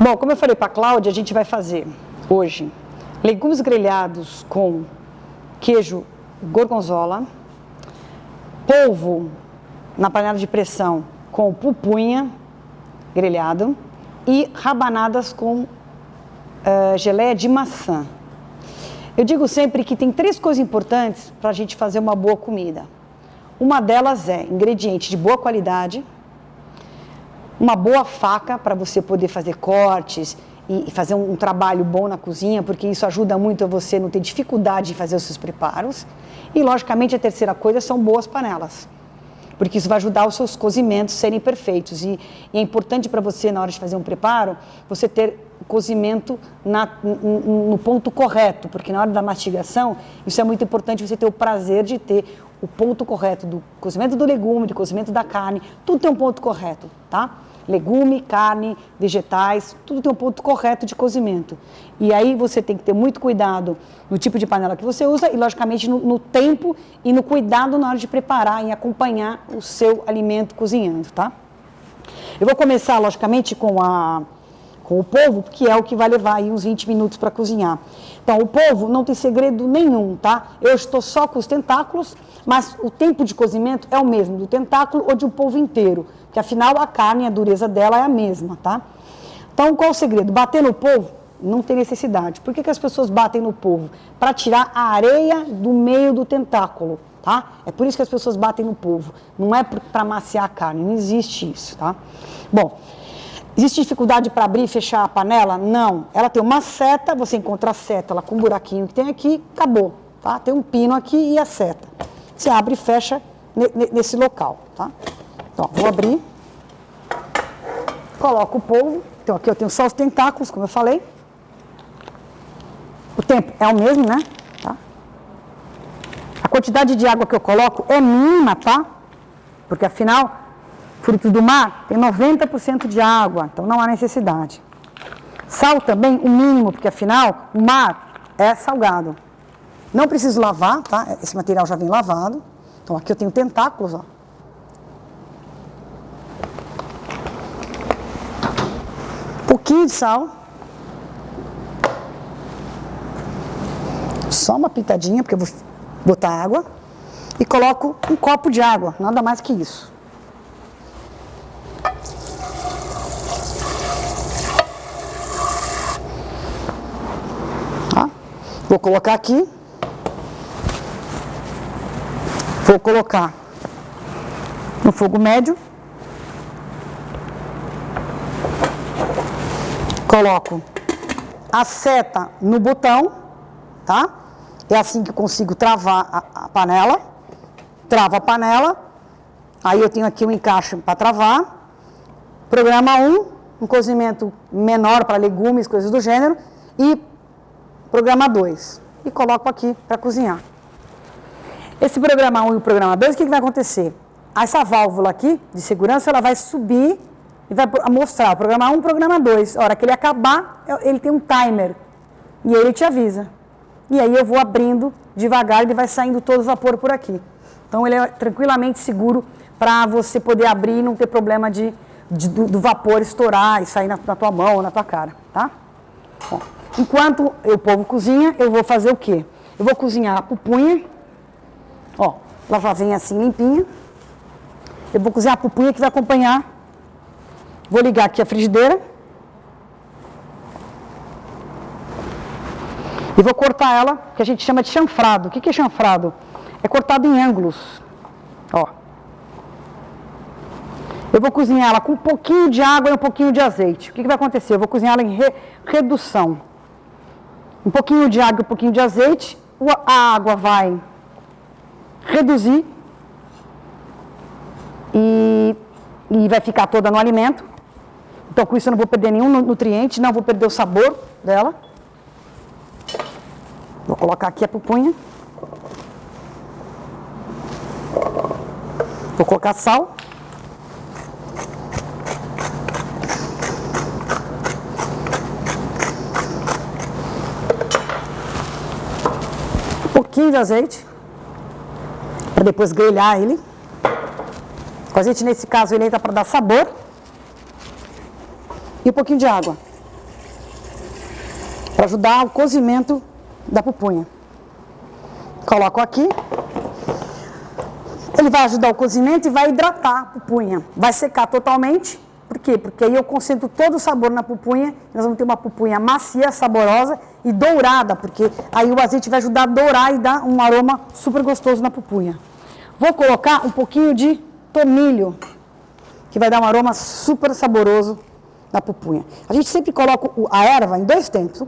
Bom, como eu falei para a Cláudia, a gente vai fazer hoje legumes grelhados com queijo gorgonzola, polvo na panela de pressão com pupunha grelhado e rabanadas com geleia de maçã. Eu digo sempre que tem 3 coisas importantes para a gente fazer uma boa comida. Uma delas é ingrediente de boa qualidade, uma boa faca para você poder fazer cortes e fazer um trabalho bom na cozinha, porque isso ajuda muito a você não ter dificuldade em fazer os seus preparos. E, logicamente, a terceira coisa são boas panelas, porque isso vai ajudar os seus cozimentos a serem perfeitos. E é importante para você, na hora de fazer um preparo, você ter o cozimento no ponto correto, porque na hora da mastigação, isso é muito importante, você ter o prazer de ter o ponto correto do cozimento do legume, do cozimento da carne, tudo tem um ponto correto, tá? Legume, carne, vegetais, tudo tem um ponto correto de cozimento. E aí você tem que ter muito cuidado no tipo de panela que você usa e, logicamente, no tempo e no cuidado na hora de preparar e acompanhar o seu alimento cozinhando, tá? Eu vou começar, logicamente, com o polvo, que é o que vai levar aí uns 20 minutos para cozinhar. Então, o polvo não tem segredo nenhum, tá? Eu estou só com os tentáculos, mas o tempo de cozimento é o mesmo, do tentáculo ou de um polvo inteiro, que afinal a carne, a dureza dela é a mesma, tá? Então, qual o segredo? Bater no polvo não tem necessidade. Por que as pessoas batem no polvo? Para tirar a areia do meio do tentáculo, tá? É por isso que as pessoas batem no polvo. Não é para amaciar a carne, não existe isso, tá? Bom, existe dificuldade para abrir e fechar a panela? Não. Ela tem uma seta, você encontra a seta lá com um buraquinho que tem aqui, acabou, tá? Tem um pino aqui e a seta. Você abre e fecha nesse local, tá? Então, vou abrir, coloco o polvo. Então, aqui eu tenho só os tentáculos, como eu falei. O tempo é o mesmo, né? Tá? A quantidade de água que eu coloco é mínima, tá? Porque, afinal, frutos do mar tem 90% de água, então não há necessidade. Sal também, o mínimo, porque, afinal, o mar é salgado. Não preciso lavar, tá? Esse material já vem lavado. Então, aqui eu tenho tentáculos, ó. Pouquinho de sal. Só uma pitadinha, porque eu vou botar água. E coloco um copo de água, nada mais que isso. Tá? Vou colocar aqui. Vou colocar no fogo médio. Coloco a seta no botão, tá? É assim que eu consigo travar a panela. Travo a panela. Aí eu tenho aqui um encaixe para travar. Programa 1, um cozimento menor para legumes, coisas do gênero. E programa 2. E coloco aqui para cozinhar. Esse programa 1 e o programa 2, o que vai acontecer? Essa válvula aqui de segurança, ela vai subir e vai mostrar o programa 1 e o programa 2. A hora que ele acabar, ele tem um timer. E aí ele te avisa. E aí eu vou abrindo devagar e ele vai saindo todo o vapor por aqui. Então ele é tranquilamente seguro para você poder abrir e não ter problema do vapor estourar e sair na tua mão ou na tua cara, tá? Bom, enquanto o polvo cozinha, eu vou fazer o quê? Eu vou cozinhar a pupunha. Ó, ela já vem assim limpinha. Eu vou cozinhar a pupunha que vai acompanhar. Vou ligar aqui a frigideira. E vou cortar ela, que a gente chama de chanfrado. O que é chanfrado? É cortado em ângulos. Ó. Eu vou cozinhar ela com um pouquinho de água e um pouquinho de azeite. O que vai acontecer? Eu vou cozinhar ela em redução. Um pouquinho de água e um pouquinho de azeite. A água vai reduzir. E vai ficar toda no alimento. Então, com isso eu não vou perder nenhum nutriente, não vou perder o sabor dela. Vou colocar aqui a pupunha. Vou colocar sal. Um pouquinho de azeite. Para depois grelhar ele. O azeite, nesse caso, ele entra para dar sabor. E um pouquinho de água. para ajudar o cozimento da pupunha. Coloco aqui. Ele vai ajudar o cozimento e vai hidratar a pupunha. Vai secar totalmente. Por quê? Porque aí eu concentro todo o sabor na pupunha. Nós vamos ter uma pupunha macia, saborosa e dourada, porque aí o azeite vai ajudar a dourar e dar um aroma super gostoso na pupunha. Vou colocar um pouquinho de tomilho, que vai dar um aroma super saboroso na pupunha. A gente sempre coloca a erva em 2 tempos. Um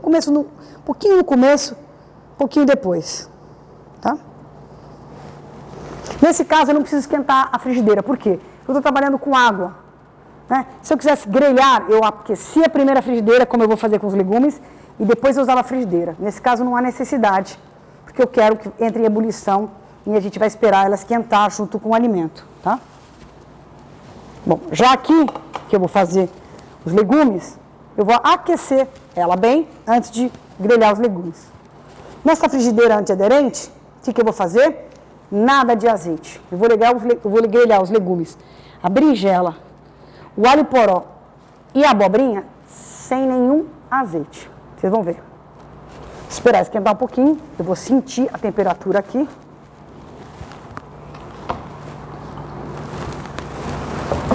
pouquinho no começo, um pouquinho depois. Tá? Nesse caso, eu não preciso esquentar a frigideira. Por quê? Eu estou trabalhando com água. Né? Se eu quisesse grelhar, eu aqueci a primeira frigideira, como eu vou fazer com os legumes, e depois eu usava a frigideira. Nesse caso, não há necessidade, porque eu quero que entre em ebulição e a gente vai esperar ela esquentar junto com o alimento. Tá? Bom, já aqui, que eu vou fazer os legumes, eu vou aquecer ela bem antes de grelhar os legumes. Nessa frigideira antiaderente, o que eu vou fazer? Nada de azeite. Eu vou grelhar os legumes, a berinjela, o alho poró e a abobrinha sem nenhum azeite. Vocês vão ver. Vou esperar esquentar um pouquinho. Eu vou sentir a temperatura aqui.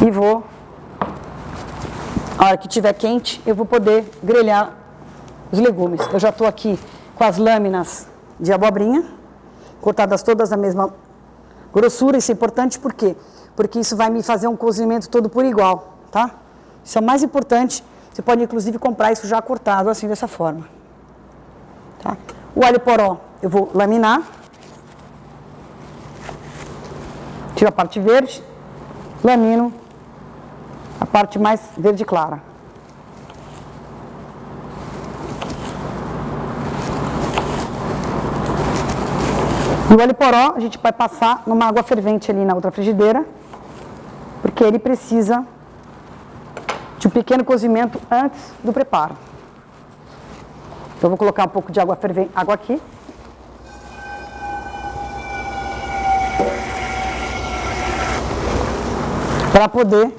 E vou, a hora que estiver quente, eu vou poder grelhar os legumes. Eu já estou aqui com as lâminas de abobrinha, cortadas todas da mesma grossura. Isso é importante por quê? Porque isso vai me fazer um cozimento todo por igual, tá? Isso é o mais importante. Você pode, inclusive, comprar isso já cortado, assim, dessa forma. Tá? O alho poró eu vou laminar. Tiro a parte verde, lamino a parte mais verde clara. E o alho poró a gente vai passar numa água fervente ali na outra frigideira, porque ele precisa de um pequeno cozimento antes do preparo. Então eu vou colocar um pouco de água fervente, água aqui. Para poder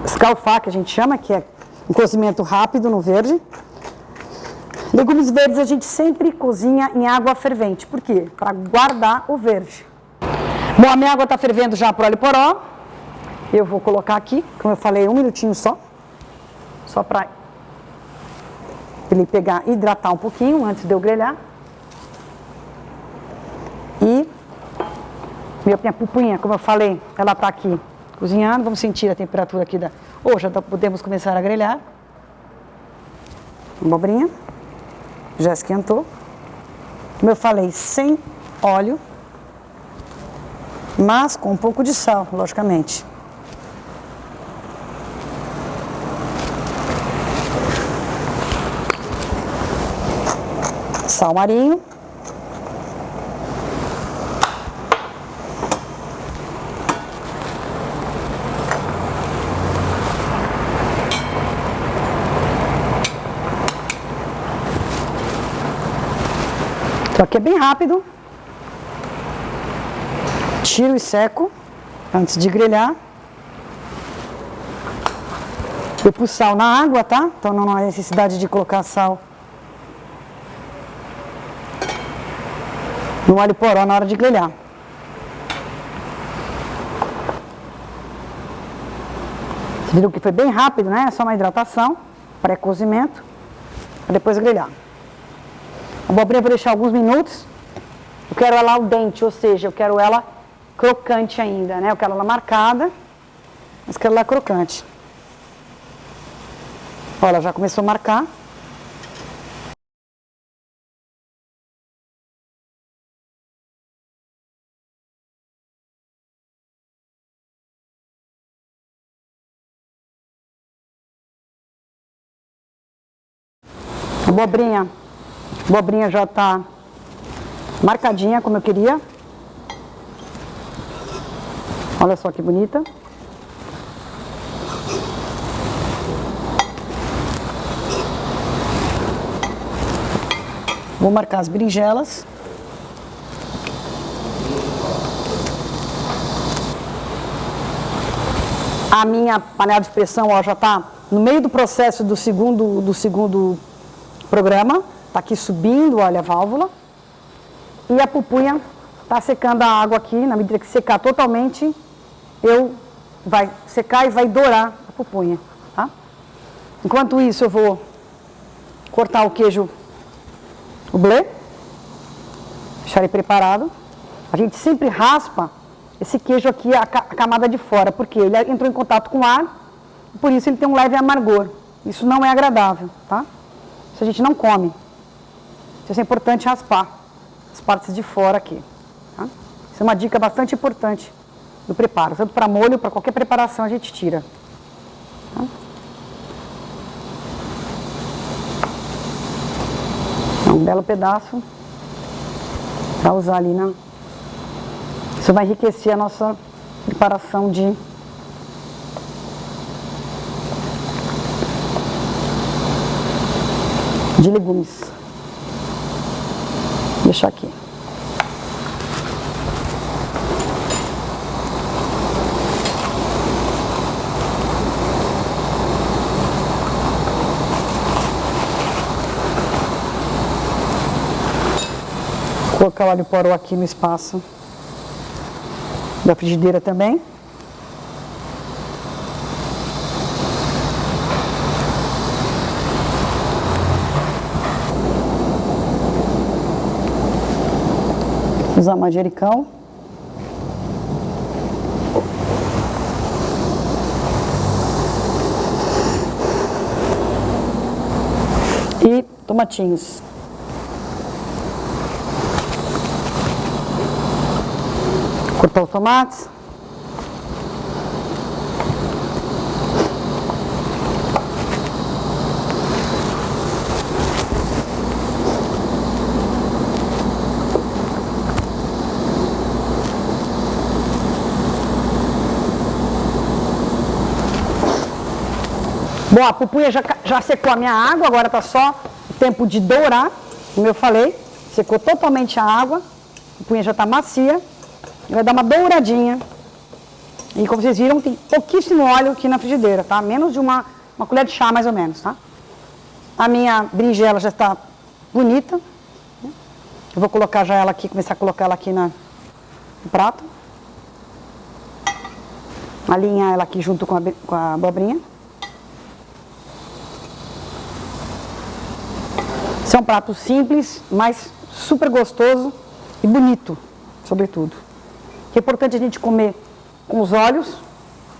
escalfar, que a gente chama, que é um cozimento rápido no verde. Legumes verdes a gente sempre cozinha em água fervente. Por quê? Para guardar o verde. Bom, a minha água está fervendo já para o alho poró. Eu vou colocar aqui, como eu falei, 1 minutinho só. Só para ele pegar e hidratar um pouquinho antes de eu grelhar. E minha pupunha, como eu falei, ela está aqui cozinhando. Vamos sentir a temperatura aqui da... Ou já podemos começar a grelhar. Abobrinha. Já esquentou. Como eu falei, sem óleo, mas com um pouco de sal, logicamente. Sal marinho. Então aqui é bem rápido. Tiro e seco antes de grelhar. Eu pus sal na água, tá? Então não há necessidade de colocar sal no alho poró na hora de grelhar. Vocês viram que foi bem rápido, né? É só uma hidratação, pré-cozimento, para depois grelhar. A abobrinha eu vou deixar alguns minutos. Eu quero ela al dente, ou seja, eu quero ela crocante ainda, né? Eu quero ela marcada, mas quero ela crocante. Olha, ela já começou a marcar. A abobrinha já está marcadinha como eu queria. Olha só que bonita. Vou marcar as berinjelas. A minha panela de pressão, ó, já está no meio do processo do segundo programa. Está aqui subindo, olha, a válvula. E a pupunha está secando a água aqui. Na medida que secar totalmente, vai secar e vai dourar a pupunha, tá? Enquanto isso, eu vou cortar o queijo, o blé. Deixar ele preparado. A gente sempre raspa esse queijo aqui, a camada de fora, porque ele entrou em contato com o ar, e por isso ele tem um leve amargor. Isso não é agradável, tá? Isso a gente não come. Isso é importante raspar as partes de fora aqui, tá? Isso é uma dica bastante importante do preparo. Tanto para molho, para qualquer preparação a gente tira. Tá? Um belo pedaço para usar ali na... Isso vai enriquecer a nossa preparação de legumes. Vou deixar aqui. Vou colocar o alho poró aqui no espaço da frigideira também. Usar manjericão. E tomatinhos. Cortar os tomates. Bom, a pupunha já secou a minha água, agora está só o tempo de dourar, como eu falei. Secou totalmente a água, a pupunha já está macia. Vai dar uma douradinha. E como vocês viram, tem pouquíssimo óleo aqui na frigideira, tá? Menos de uma colher de chá, mais ou menos, tá? A minha berinjela já está bonita. Eu vou colocar já ela aqui, começar a colocar ela aqui no prato. Alinhar ela aqui junto com a abobrinha. Esse é um prato simples, mas super gostoso e bonito, sobretudo. É importante a gente comer com os olhos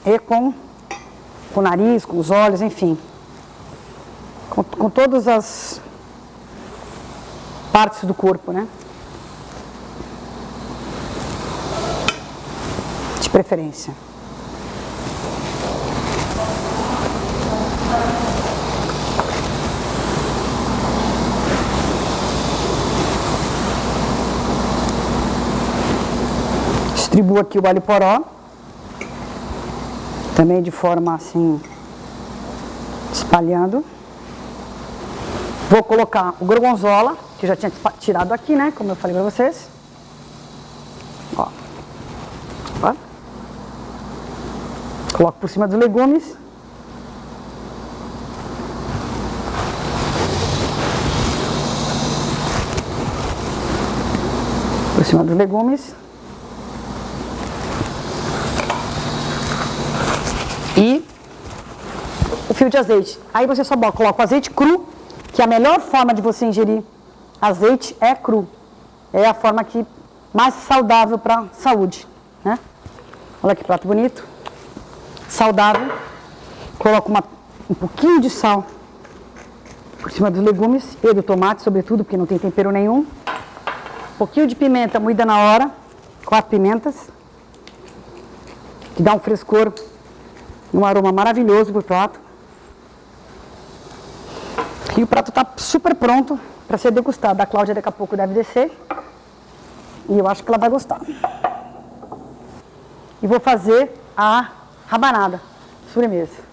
e com o nariz, com os olhos, enfim. Com todas as partes do corpo, né? De preferência. Distribuo aqui o alho poró, também de forma assim, espalhando. Vou colocar o gorgonzola, que eu já tinha tirado aqui, né, como eu falei pra vocês. Ó. Ó. Coloco por cima dos legumes. Por cima dos legumes. E o fio de azeite. Aí você só coloca o azeite cru, que a melhor forma de você ingerir azeite é cru. É a forma que mais saudável para a saúde, né? Olha que prato bonito. Saudável. Coloco um pouquinho de sal por cima dos legumes e do tomate, sobretudo, porque não tem tempero nenhum. Um pouquinho de pimenta moída na hora. 4 pimentas. Que dá um frescor, um aroma maravilhoso pro prato. E o prato está super pronto para ser degustado. A Cláudia daqui a pouco deve descer. E eu acho que ela vai gostar. E vou fazer a rabanada, sobremesa.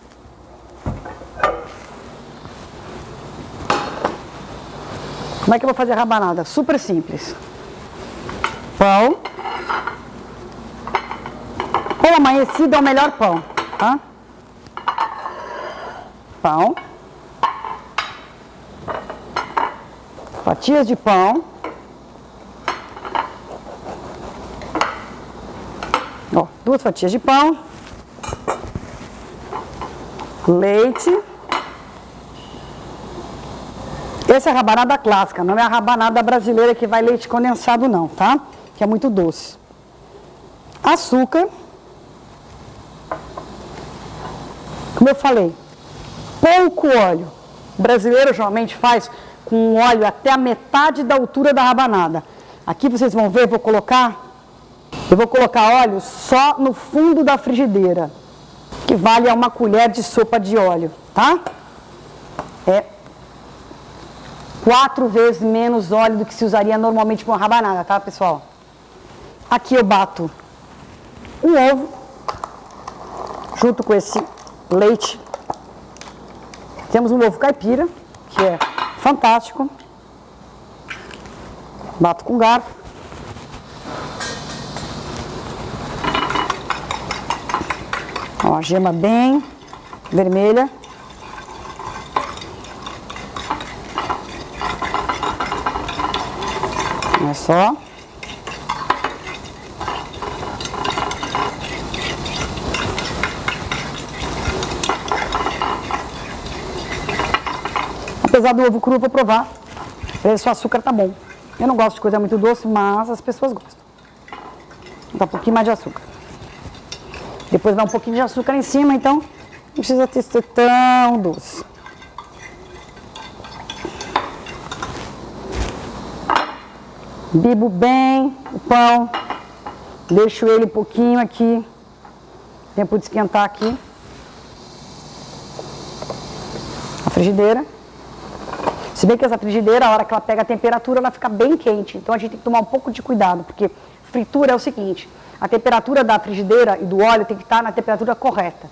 Como é que eu vou fazer a rabanada? Super simples. Pão. Pão amanhecido é o melhor pão. tá? Pão. Fatias de pão. Ó, 2 fatias de pão. Leite. Essa é a rabanada clássica, não é a rabanada brasileira que vai leite condensado não, tá? Que é muito doce. Açúcar. Como eu falei, pouco óleo. O brasileiro geralmente faz com óleo até a metade da altura da rabanada. Aqui vocês vão ver, eu vou colocar óleo só no fundo da frigideira, que vale a 1 colher de sopa de óleo, tá? É 4 vezes menos óleo do que se usaria normalmente para uma rabanada, tá, pessoal? Aqui eu bato um ovo, junto com esse leite. Temos um ovo caipira, que é fantástico. Bato com garfo. Ó, a gema bem vermelha. Olha só. Apesar do ovo cru, eu vou provar. Ver se o açúcar tá bom. Eu não gosto de coisa muito doce, mas as pessoas gostam. Vou dar um pouquinho mais de açúcar. Depois dá um pouquinho de açúcar em cima, então não precisa ser tão doce. Bibo bem o pão. Deixo ele um pouquinho aqui. Tempo de esquentar aqui. A frigideira. Se bem que essa frigideira, a hora que ela pega a temperatura, ela fica bem quente. Então a gente tem que tomar um pouco de cuidado, porque fritura é o seguinte, a temperatura da frigideira e do óleo tem que estar na temperatura correta.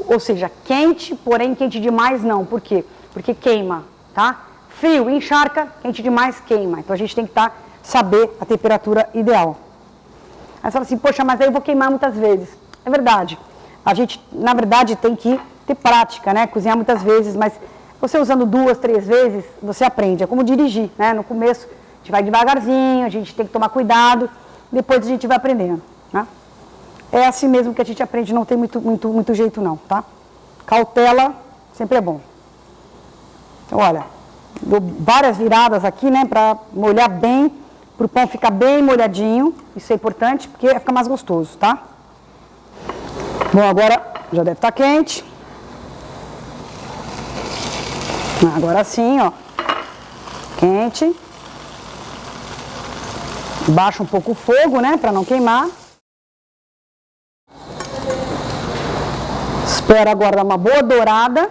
Ou seja, quente, porém quente demais não. Por quê? Porque queima, tá? Frio, encharca, quente demais, queima. Então a gente tem que saber a temperatura ideal. Aí você fala assim, poxa, mas aí eu vou queimar muitas vezes. É verdade. A gente, na verdade, tem que ter prática, né? Cozinhar muitas vezes, mas você usando 2, 3 vezes, você aprende. É como dirigir, né? No começo, a gente vai devagarzinho, a gente tem que tomar cuidado, depois a gente vai aprendendo, né? É assim mesmo que a gente aprende, não tem muito jeito não, tá? Cautela sempre é bom. Então, olha, dou várias viradas aqui, né? Pra molhar bem, pro pão ficar bem molhadinho. Isso é importante, porque fica mais gostoso, tá? Bom, agora já deve estar quente. Agora sim, ó, quente. Baixa um pouco o fogo, né, para não queimar. Espera agora dar uma boa dourada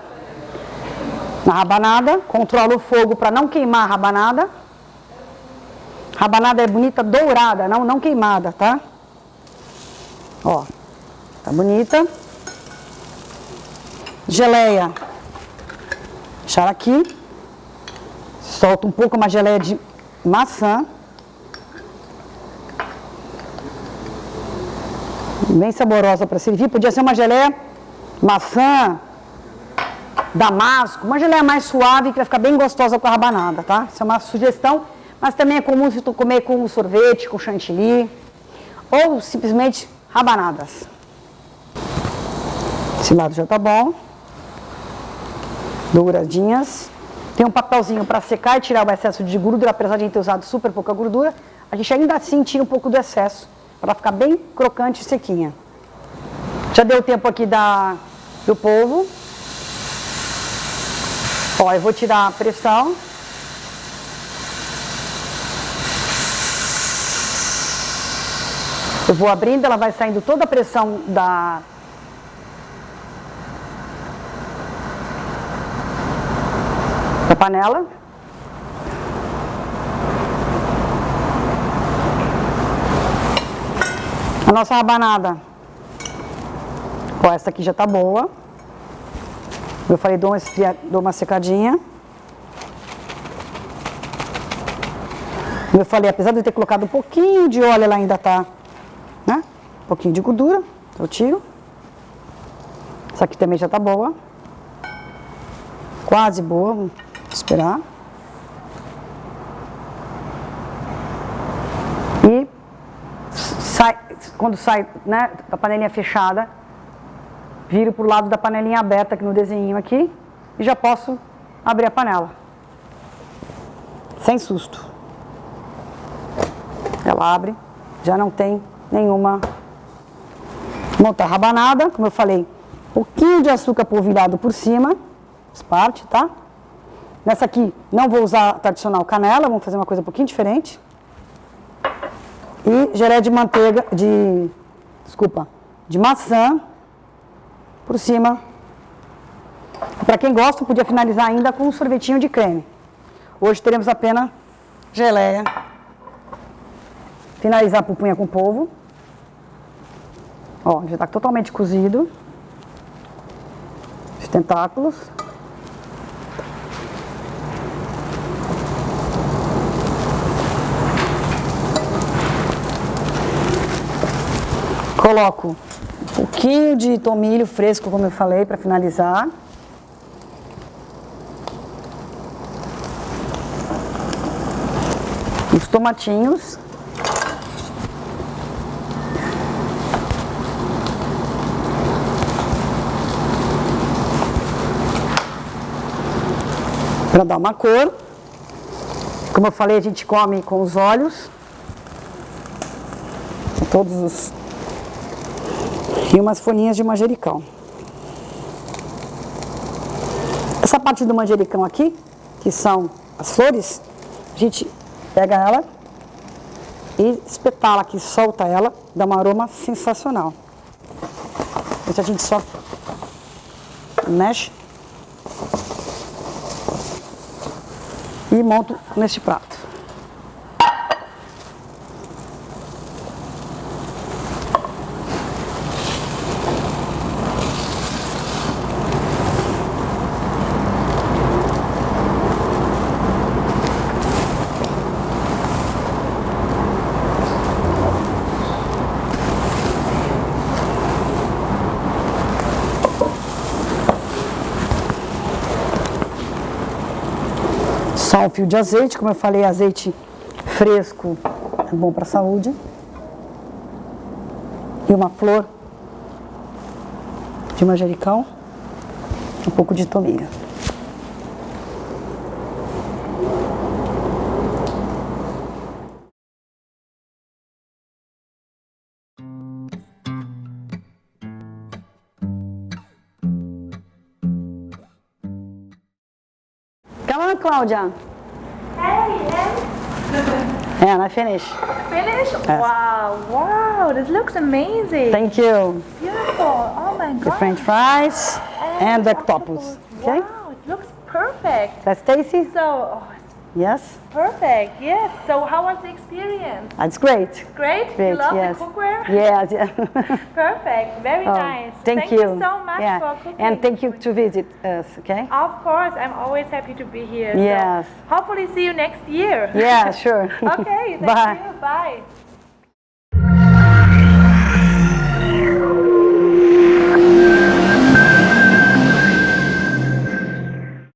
na rabanada. Controla o fogo para não queimar a rabanada. Rabanada é bonita dourada, não queimada, tá? Ó, tá bonita. Geleia. Deixar aqui, solta um pouco uma geleia de maçã, bem saborosa para servir. Podia ser uma geleia maçã, damasco, uma geleia mais suave que vai ficar bem gostosa com a rabanada, tá? Isso é uma sugestão, mas também é comum se tu comer com sorvete, com chantilly, ou simplesmente rabanadas. Esse lado já tá bom. Douradinhas. Tem um papelzinho para secar e tirar o excesso de gordura, apesar de a gente ter usado super pouca gordura, a gente ainda assim tira um pouco do excesso, para ficar bem crocante e sequinha. Já deu tempo aqui do polvo. Ó, eu vou tirar a pressão. Eu vou abrindo, ela vai saindo toda a pressão da panela. A nossa rabanada, ó, essa aqui já tá boa. Eu falei, dou uma secadinha. Como eu falei, apesar de eu ter colocado um pouquinho de óleo, ela ainda tá, né? Um pouquinho de gordura, eu tiro. Essa aqui também já tá boa. Quase boa, vamos esperar. E quando sai, né, da panelinha fechada, viro pro lado da panelinha aberta aqui no desenho aqui e já posso abrir a panela. Sem susto. Ela abre, já não tem nenhuma monta rabanada, como eu falei, um pouquinho de açúcar polvilhado por cima, faz parte, tá? Nessa aqui não vou usar a tradicional canela, vamos fazer uma coisa um pouquinho diferente. E gelé de manteiga, de maçã por cima. Para quem gosta, podia finalizar ainda com um sorvetinho de creme. Hoje teremos apenas geleia. Finalizar a pupunha com polvo. Ó, já está totalmente cozido. Os tentáculos. Coloco um pouquinho de tomilho fresco, como eu falei, para finalizar. Os tomatinhos. Para dar uma cor. Como eu falei, a gente come com os olhos. Todos os... E umas folhinhas de manjericão. Essa parte do manjericão aqui, que são as flores, a gente pega ela e espetala aqui, solta ela, dá um aroma sensacional. Então a gente só mexe e monto neste prato. Só um fio de azeite, como eu falei, azeite fresco é bom para a saúde. E uma flor de manjericão, um pouco de tomilho. Come on, Claudia. Hey, And I finish. finish? Wow, wow, this looks amazing. Thank you. Beautiful. Oh my The god. French fries and the octopus. Okay? Wow, it looks perfect. That's tasty? So, oh, it's Yes? perfect. Yes. So, how was the experience? That's great. Great. Great, You love yes. the cookware? Yes, yeah. Perfect. Very Oh, nice. Thank you you. so much Yeah. for cooking. And thank you to visit us, okay? Of course, I'm always happy to be here. Yes. So hopefully see you next year. Yeah, sure. Okay. Thank Bye. you. Bye.